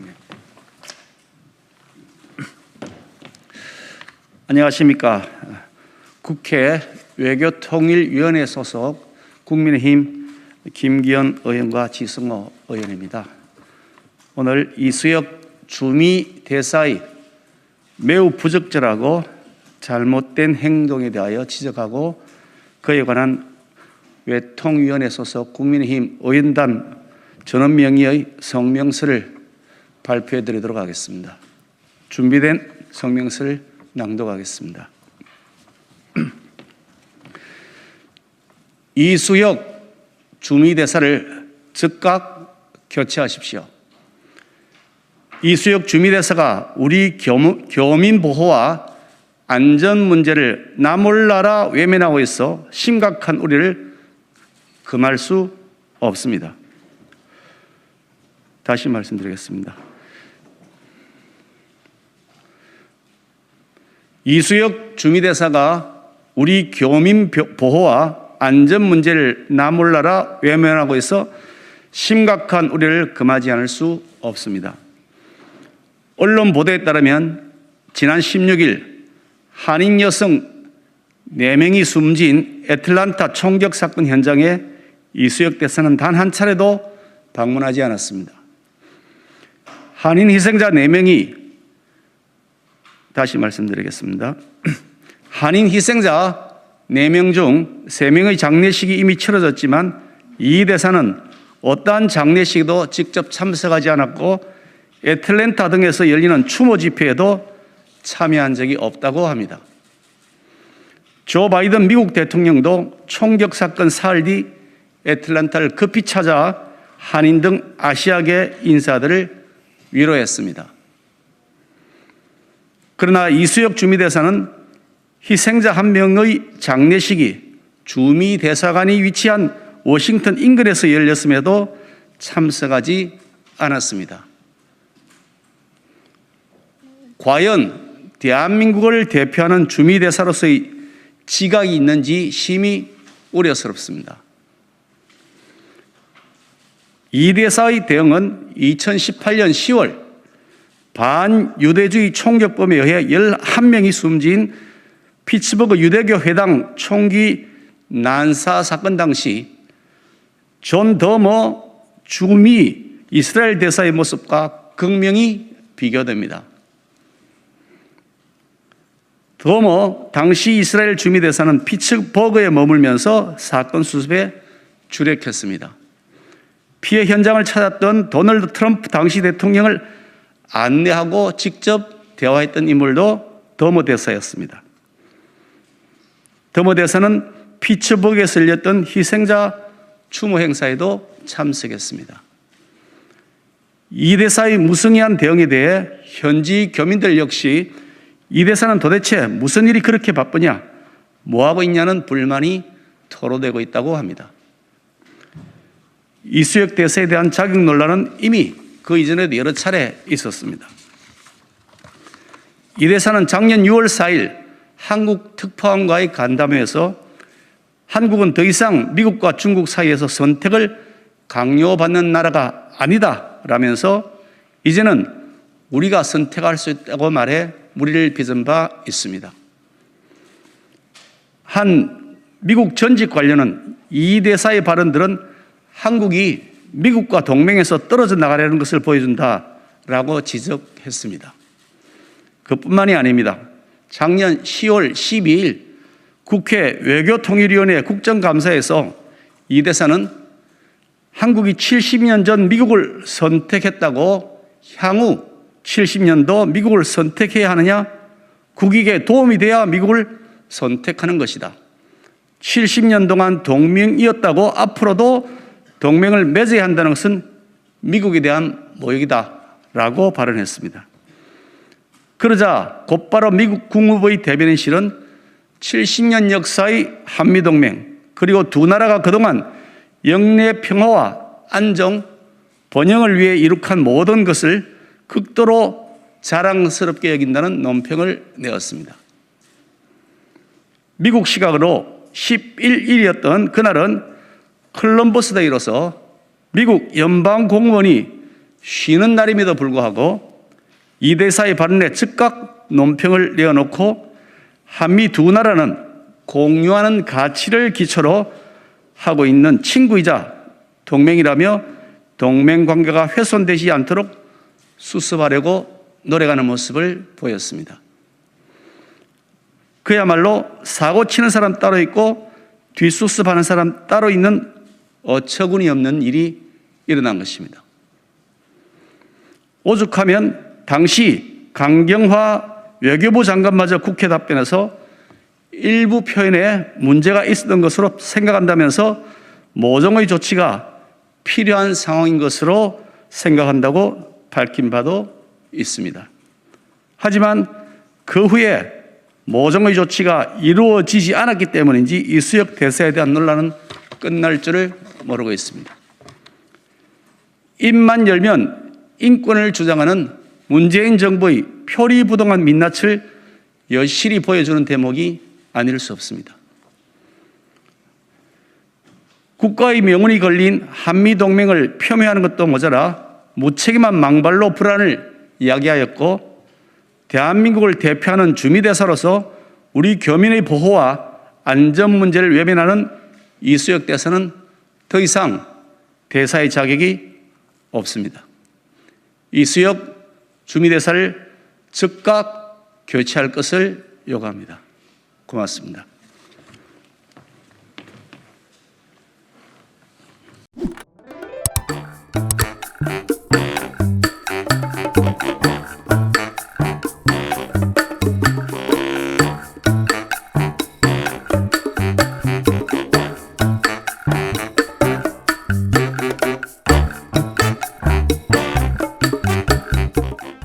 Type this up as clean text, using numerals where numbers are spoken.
대통령. 안녕하십니까. 국회 외교통일위원회 소속 국민의힘 김기현 의원과 지승호 의원입니다. 오늘 이수혁 주미 대사의 매우 부적절하고 잘못된 행동에 대하여 지적하고 그에 관한 외통위원회 소속 국민의힘 의원단 전원 명의의 성명서를 발표해 드리도록 하겠습니다. 준비된 성명서를 낭독하겠습니다. 이수혁 주미대사를 즉각 교체하십시오. 이수혁 주미대사가 우리 교민 보호와 안전 문제를 나몰라라 외면하고 있어 심각한 우려를 금할 수 없습니다. 다시 말씀드리겠습니다. 이수혁 주미대사가 우리 교민 보호와 안전 문제를 나몰라라 외면하고 있어 심각한 우려를 금하지 않을 수 없습니다. 언론 보도에 따르면 지난 16일 한인 여성 4명이 숨진 애틀란타 총격 사건 현장에 이수혁 대사는 단 한 차례도 방문하지 않았습니다. 한인 희생자 4명이 다시 말씀드리겠습니다. 한인 희생자 4명 중 3명의 장례식이 이미 치러졌지만 이 대사는 어떠한 장례식에도 직접 참석하지 않았고 애틀랜타 등에서 열리는 추모 집회에도 참여한 적이 없다고 합니다. 조 바이든 미국 대통령도 총격 사건 사흘 뒤 애틀랜타를 급히 찾아 한인 등 아시아계 인사들을 위로했습니다. 그러나 이수혁 주미대사는 희생자 한 명의 장례식이 주미 대사관이 위치한 워싱턴 인근에서 열렸음에도 참석하지 않았습니다. 과연 대한민국을 대표하는 주미대사로서의 지각이 있는지 심히 우려스럽습니다. 이 대사의 대응은 2018년 10월 반유대주의 총격범에 의해 11명이 숨진 피츠버그 유대교 회당 총기 난사 사건 당시 존 더머 주미 이스라엘 대사의 모습과 극명히 비교됩니다. 더머 당시 이스라엘 주미 대사는 피츠버그에 머물면서 사건 수습에 주력했습니다. 피해 현장을 찾았던 도널드 트럼프 당시 대통령을 안내하고 직접 대화했던 인물도 더머 대사였습니다. 더머 대사는 피츠버그에서 열렸던 희생자 추모 행사에도 참석했습니다. 이 대사의 무성의한 대응에 대해 현지 교민들 역시 이 대사는 도대체 무슨 일이 그렇게 바쁘냐, 뭐하고 있냐는 불만이 토로되고 있다고 합니다. 이수혁 대사에 대한 자격 논란은 이미 그 이전에도 여러 차례 있었습니다. 이 대사는 작년 6월 4일 한국 특파원과의 간담회에서 한국은 더 이상 미국과 중국 사이에서 선택을 강요받는 나라가 아니다 라면서 이제는 우리가 선택할 수 있다고 말해 물의를 빚은 바 있습니다. 한 미국 전직 관련은 이 대사의 발언들은 한국이 미국과 동맹에서 떨어져 나가려는 것을 보여준다라고 지적했습니다. 그뿐만이 아닙니다. 작년 10월 12일 국회 외교통일위원회 국정감사에서 이 대사는 한국이 70년 전 미국을 선택했다고 향후 70년도 미국을 선택해야 하느냐? 국익에 도움이 돼야 미국을 선택하는 것이다. 70년 동안 동맹이었다고 앞으로도 동맹을 맺어야 한다는 것은 미국에 대한 모욕이다 라고 발언했습니다. 그러자 곧바로 미국 국무부의 대변인실은 70년 역사의 한미동맹 그리고 두 나라가 그동안 영내 평화와 안정, 번영을 위해 이룩한 모든 것을 극도로 자랑스럽게 여긴다는 논평을 내었습니다. 미국 시각으로 11일이었던 그날은 콜럼버스 데이로서 미국 연방 공무원이 쉬는 날임에도 불구하고 이 대사의 발언에 즉각 논평을 내어놓고 한미 두 나라는 공유하는 가치를 기초로 하고 있는 친구이자 동맹이라며 동맹 관계가 훼손되지 않도록 수습하려고 노력하는 모습을 보였습니다. 그야말로 사고 치는 사람 따로 있고 뒷수습하는 사람 따로 있는 어처구니 없는 일이 일어난 것입니다. 오죽하면 당시 강경화 외교부 장관마저 국회 답변에서 일부 표현에 문제가 있었던 것으로 생각한다면서 모종의 조치가 필요한 상황인 것으로 생각한다고 밝힌 바도 있습니다. 하지만 그 후에 모종의 조치가 이루어지지 않았기 때문인지 이수혁 대사에 대한 논란은 끝날 줄을 모르고 있습니다. 입만 열면 인권을 주장하는 문재인 정부의 표리부동한 민낯을 여실히 보여주는 대목이 아닐 수 없습니다. 국가의 명운이 걸린 한미동맹을 폄훼하는 것도 모자라 무책임한 망발로 불안을 이야기하였고, 대한민국을 대표하는 주미대사로서 우리 교민의 보호와 안전 문제를 외면하는 이수혁 대사는 더 이상 대사의 자격이 없습니다. 이수혁 주미대사를 즉각 교체할 것을 요구합니다. 고맙습니다.